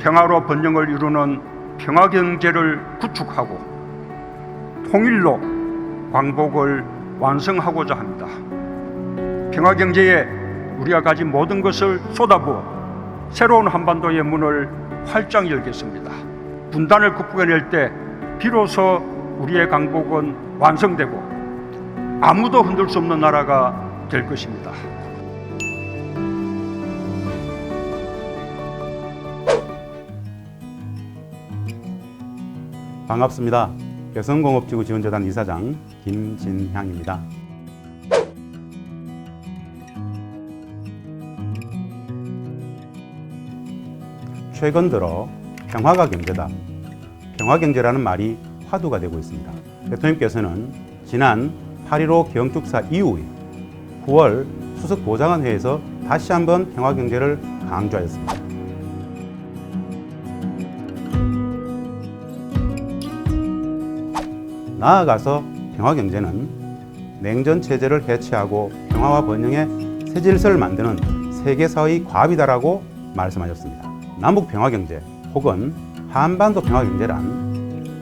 평화로 번영을 이루는 평화경제를 구축하고 통일로 광복을 완성하고자 합니다. 평화경제에 우리가 가진 모든 것을 쏟아부어 새로운 한반도의 문을 활짝 열겠습니다. 분단을 극복해낼 때 비로소 우리의 강복은 완성되고 아무도 흔들 수 없는 나라가 될 것입니다. 반갑습니다. 개성공업지구지원재단 이사장 김진향입니다. 최근 들어 평화가 경제다, 평화경제라는 말이 화두가 되고 있습니다. 대통령께서는 지난 8.15 경축사 이후에 9월 수석보좌관회에서 다시 한번 평화경제를 강조하였습니다. 나아가서 평화경제는 냉전체제를 해체하고 평화와 번영의 새 질서를 만드는 세계사의 과업이다라고 말씀하셨습니다. 남북평화경제 혹은 한반도 평화경제란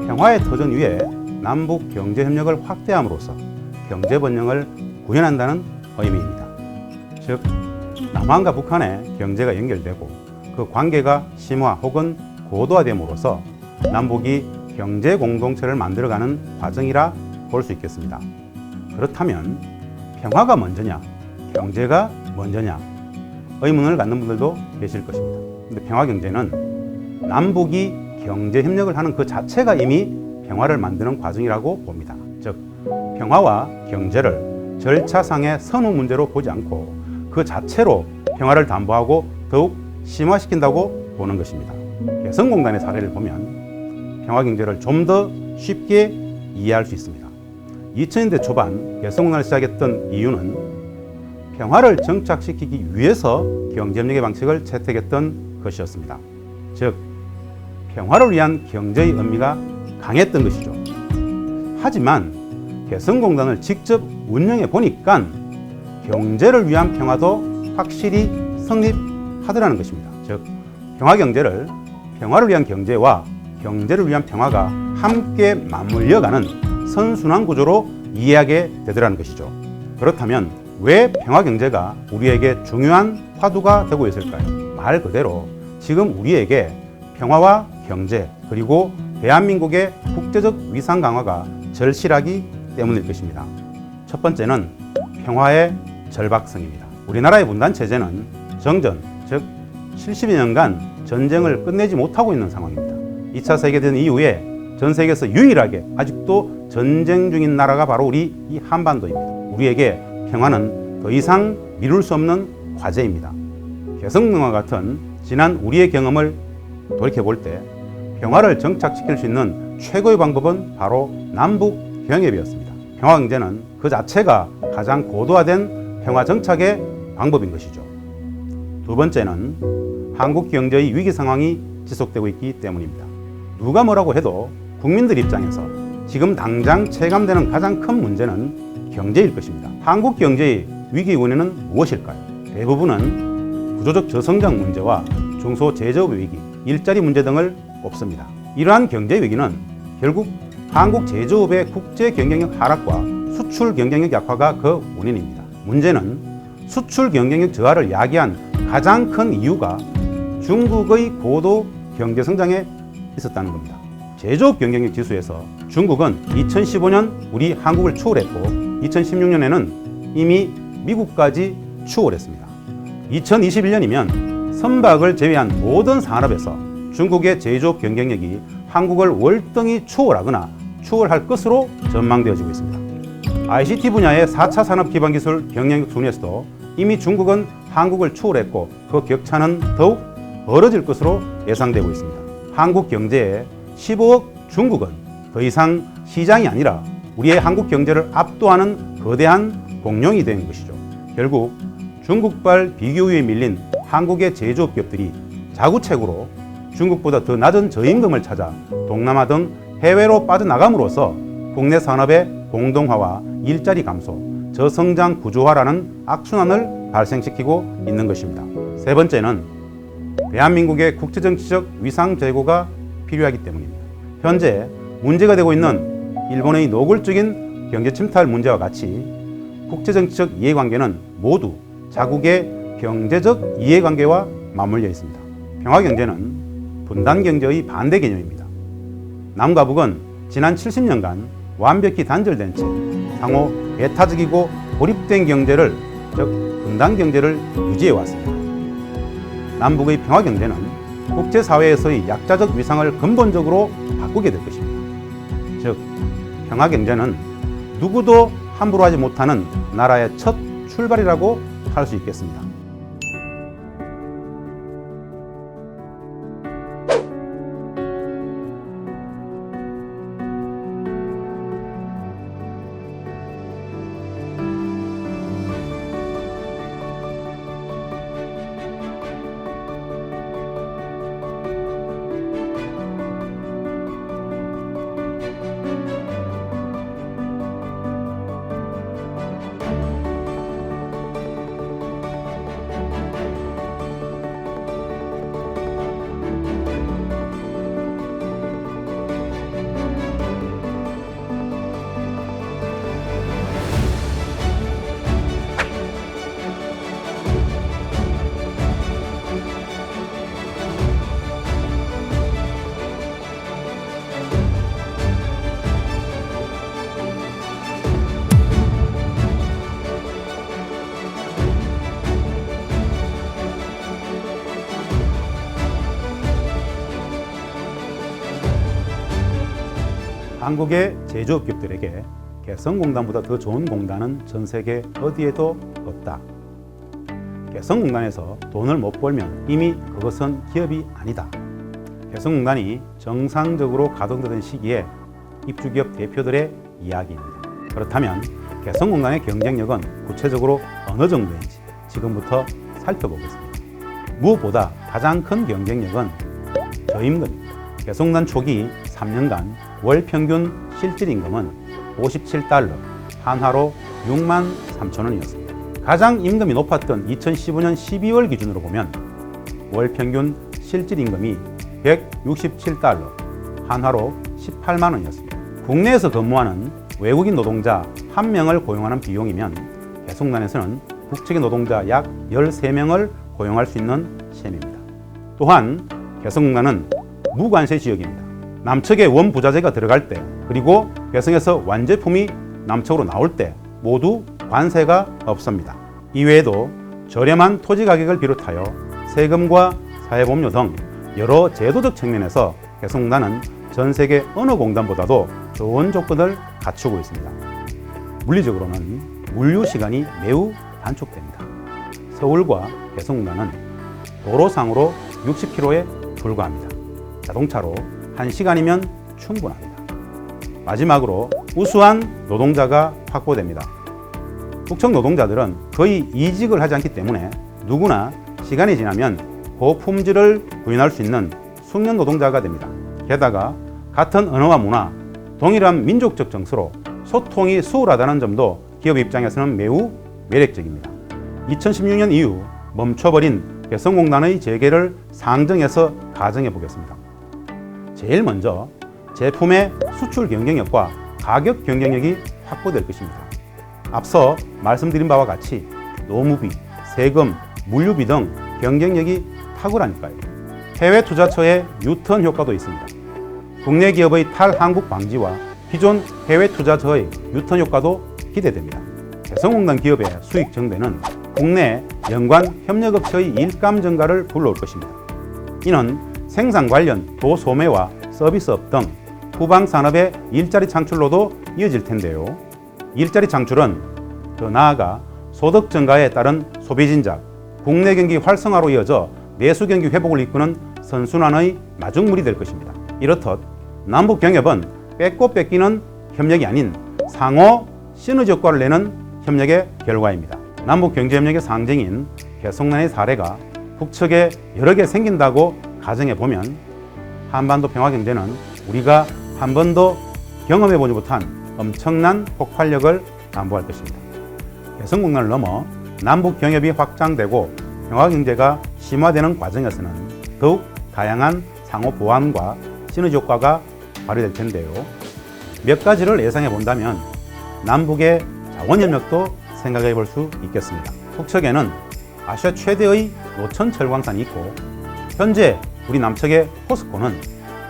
평화의 터전 위에 남북경제협력을 확대함으로써 경제번영을 구현한다는 의미입니다. 즉, 남한과 북한의 경제가 연결되고 그 관계가 심화 혹은 고도화됨으로써 남북이 경제 공동체를 만들어가는 과정이라 볼 수 있겠습니다. 그렇다면 평화가 먼저냐, 경제가 먼저냐 의문을 갖는 분들도 계실 것입니다. 근데 평화경제는 남북이 경제협력을 하는 그 자체가 이미 평화를 만드는 과정이라고 봅니다. 즉, 평화와 경제를 절차상의 선후 문제로 보지 않고 그 자체로 평화를 담보하고 더욱 심화시킨다고 보는 것입니다. 개성공단의 사례를 보면 평화경제를 좀 더 쉽게 이해할 수 있습니다. 2000년대 초반 개성공단을 시작했던 이유는 평화를 정착시키기 위해서 경제협력의 방식을 채택했던 것이었습니다. 즉, 평화를 위한 경제의 의미가 강했던 것이죠. 하지만 개성공단을 직접 운영해 보니까 경제를 위한 평화도 확실히 성립하더라는 것입니다. 즉, 평화경제를 평화를 위한 경제와 경제를 위한 평화가 함께 맞물려가는 선순환 구조로 이해하게 되더라는 것이죠. 그렇다면 왜 평화경제가 우리에게 중요한 화두가 되고 있을까요? 말 그대로 지금 우리에게 평화와 경제 그리고 대한민국의 국제적 위상 강화가 절실하기 때문일 것입니다. 첫 번째는 평화의 절박성입니다. 우리나라의 분단체제는 정전, 즉 70여 년간 전쟁을 끝내지 못하고 있는 상황입니다. 2차 세계대전 이후에 전 세계에서 유일하게 아직도 전쟁 중인 나라가 바로 우리 이 한반도입니다. 우리에게 평화는 더 이상 미룰 수 없는 과제입니다. 개성공단과 같은 지난 우리의 경험을 돌이켜볼 때 평화를 정착시킬 수 있는 최고의 방법은 바로 남북 경협이었습니다. 평화경제는 그 자체가 가장 고도화된 평화 정착의 방법인 것이죠. 두 번째는 한국 경제의 위기 상황이 지속되고 있기 때문입니다. 누가 뭐라고 해도 국민들 입장에서 지금 당장 체감되는 가장 큰 문제는 경제일 것입니다. 한국 경제의 위기 원인은 무엇일까요? 대부분은 구조적 저성장 문제와 중소제조업 위기, 일자리 문제 등을 꼽습니다. 이러한 경제 위기는 결국 한국 제조업의 국제 경쟁력 하락과 수출 경쟁력 약화가 그 원인입니다. 문제는 수출 경쟁력 저하를 야기한 가장 큰 이유가 중국의 고도 경제 성장에 있었다는 겁니다. 제조업 경쟁력 지수에서 중국은 2015년 우리 한국을 추월했고 2016년에는 이미 미국까지 추월했습니다. 2021년이면 선박을 제외한 모든 산업에서 중국의 제조업 경쟁력이 한국을 월등히 추월하거나 추월할 것으로 전망되어지고 있습니다. ICT 분야의 4차 산업기반기술 경쟁력 순위에서도 이미 중국은 한국을 추월했고 그 격차는 더욱 벌어질 것으로 예상되고 있습니다. 한국 경제의 15억 중국은 더 이상 시장이 아니라 우리의 한국 경제를 압도하는 거대한 공룡이 된 것이죠. 결국 중국발 비교유에 밀린 한국의 제조업 기업들이 자구책으로 중국보다 더 낮은 저임금을 찾아 동남아 등 해외로 빠져나감으로써 국내 산업의 공동화와 일자리 감소, 저성장 구조화라는 악순환을 발생시키고 있는 것입니다. 세 번째는 대한민국의 국제정치적 위상 제고가 필요하기 때문입니다. 현재 문제가 되고 있는 일본의 노골적인 경제 침탈 문제와 같이 국제정치적 이해관계는 모두 자국의 경제적 이해관계와 맞물려 있습니다. 평화경제는 분단경제의 반대 개념입니다. 남과 북은 지난 70년간 완벽히 단절된 채 상호 배타적이고 고립된 경제를, 즉 분단경제를 유지해 왔습니다. 남북의 평화경제는 국제사회에서의 약자적 위상을 근본적으로 바꾸게 될 것입니다. 즉, 평화경제는 누구도 함부로 하지 못하는 나라의 첫 출발이라고 할 수 있겠습니다. 한국의 제조업 기업들에게 개성공단보다 더 좋은 공단은 전 세계 어디에도 없다. 개성공단에서 돈을 못 벌면 이미 그것은 기업이 아니다. 개성공단이 정상적으로 가동되던 시기에 입주기업 대표들의 이야기입니다. 그렇다면 개성공단의 경쟁력은 구체적으로 어느 정도인지 지금부터 살펴보겠습니다. 무엇보다 가장 큰 경쟁력은 저임금입니다. 개성공단 초기 3년간 월 평균 실질임금은 57달러, 한화로 6만 3천 원이었습니다. 가장 임금이 높았던 2015년 12월 기준으로 보면 월 평균 실질임금이 167달러, 한화로 18만 원이었습니다. 국내에서 근무하는 외국인 노동자 1명을 고용하는 비용이면 개성공단에서는 국적인 노동자 약 13명을 고용할 수 있는 셈입니다. 또한 개성공단은 무관세 지역입니다. 남측에 원부자재가 들어갈 때, 그리고 개성에서 완제품이 남측으로 나올 때 모두 관세가 없습니다. 이외에도 저렴한 토지 가격을 비롯하여 세금과 사회보험료 등 여러 제도적 측면에서 개성공단은 전 세계 어느 공단보다도 좋은 조건을 갖추고 있습니다. 물리적으로는 물류 시간이 매우 단축됩니다. 서울과 개성공단은 도로상으로 60km에 불과합니다. 자동차로 1시간이면 충분합니다. 마지막으로 우수한 노동자가 확보됩니다. 북청 노동자들은 거의 이직을 하지 않기 때문에 누구나 시간이 지나면 고품질을 구현할 수 있는 숙련 노동자가 됩니다. 게다가 같은 언어와 문화, 동일한 민족적 정서로 소통이 수월하다는 점도 기업 입장에서는 매우 매력적입니다. 2016년 이후 멈춰버린 개성공단의 재개를 상정해서 가정해 보겠습니다. 제일 먼저 제품의 수출 경쟁력과 가격 경쟁력이 확보될 것입니다. 앞서 말씀드린 바와 같이 노무비, 세금, 물류비 등 경쟁력이 탁월하니까요. 해외 투자처의 유턴 효과도 있습니다. 국내 기업의 탈한국 방지와 기존 해외 투자 저의 유턴 효과도 기대됩니다. 개성공단 기업의 수익 증대는 국내 연관 협력업체의 일감 증가를 불러올 것입니다. 이는 생산 관련 도소매와 서비스업 등 후방 산업의 일자리 창출로도 이어질 텐데요. 일자리 창출은 더 나아가 소득 증가에 따른 소비 진작, 국내 경기 활성화로 이어져 내수 경기 회복을 이끄는 선순환의 마중물이 될 것입니다. 이렇듯 남북 경협은 뺏고 뺏기는 협력이 아닌 상호 시너지 효과를 내는 협력의 결과입니다. 남북 경제협력의 상징인 개성난의 사례가 북측에 여러 개 생긴다고 가정해 보면 한반도 평화경제는 우리가 한 번도 경험해보지 못한 엄청난 폭발력을 담보할 것입니다. 개성공단을 넘어 남북 경협이 확장되고 평화경제가 심화되는 과정에서는 더욱 다양한 상호 보완과 시너지 효과가 발휘될 텐데요. 몇 가지를 예상해 본다면 남북의 자원협력도 생각해 볼 수 있겠습니다. 북측에는 아시아 최대의 노천 철광산이 있고 현재 우리 남측의 포스코는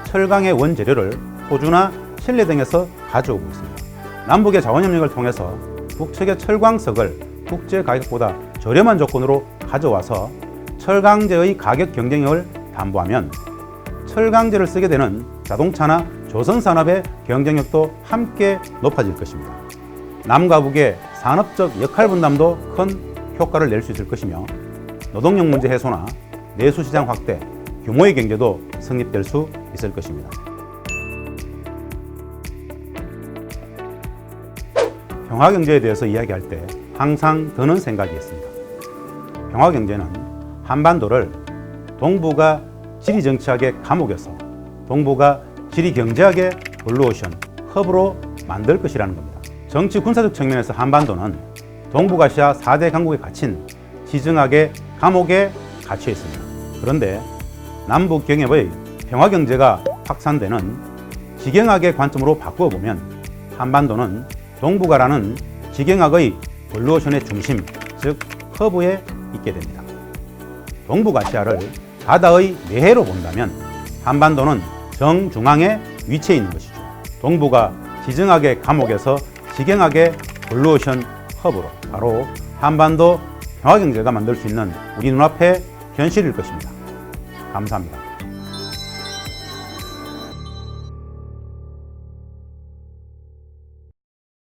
철강의 원재료를 호주나 칠레 등에서 가져오고 있습니다. 남북의 자원협력을 통해서 북측의 철광석을 국제 가격보다 저렴한 조건으로 가져와서 철강제의 가격 경쟁력을 담보하면 철강제를 쓰게 되는 자동차나 조선산업의 경쟁력도 함께 높아질 것입니다. 남과 북의 산업적 역할 분담도 큰 효과를 낼 수 있을 것이며 노동력 문제 해소나 내수시장 확대, 규모의 경제도 성립될 수 있을 것입니다. 평화경제에 대해서 이야기할 때 항상 드는 생각이 있습니다. 평화경제는 한반도를 동북아 지리정치학의 감옥에서 동북아 지리경제학의 블루오션 허브로 만들 것이라는 겁니다. 정치 군사적 측면에서 한반도는 동북아시아 4대 강국에 갇힌 지정학의 감옥에 갇혀 있습니다. 그런데 남북 경협의 평화경제가 확산되는 지경학의 관점으로 바꾸어 보면 한반도는 동북아라는 지경학의 블루오션의 중심, 즉 허브에 있게 됩니다. 동북아시아를 바다의 내해로 본다면 한반도는 정중앙에 위치해 있는 것이죠. 동북아 지정학의 감옥에서 지경학의 블루오션 허브로 바로 한반도 평화경제가 만들 수 있는 우리 눈앞의 현실일 것입니다. 감사합니다.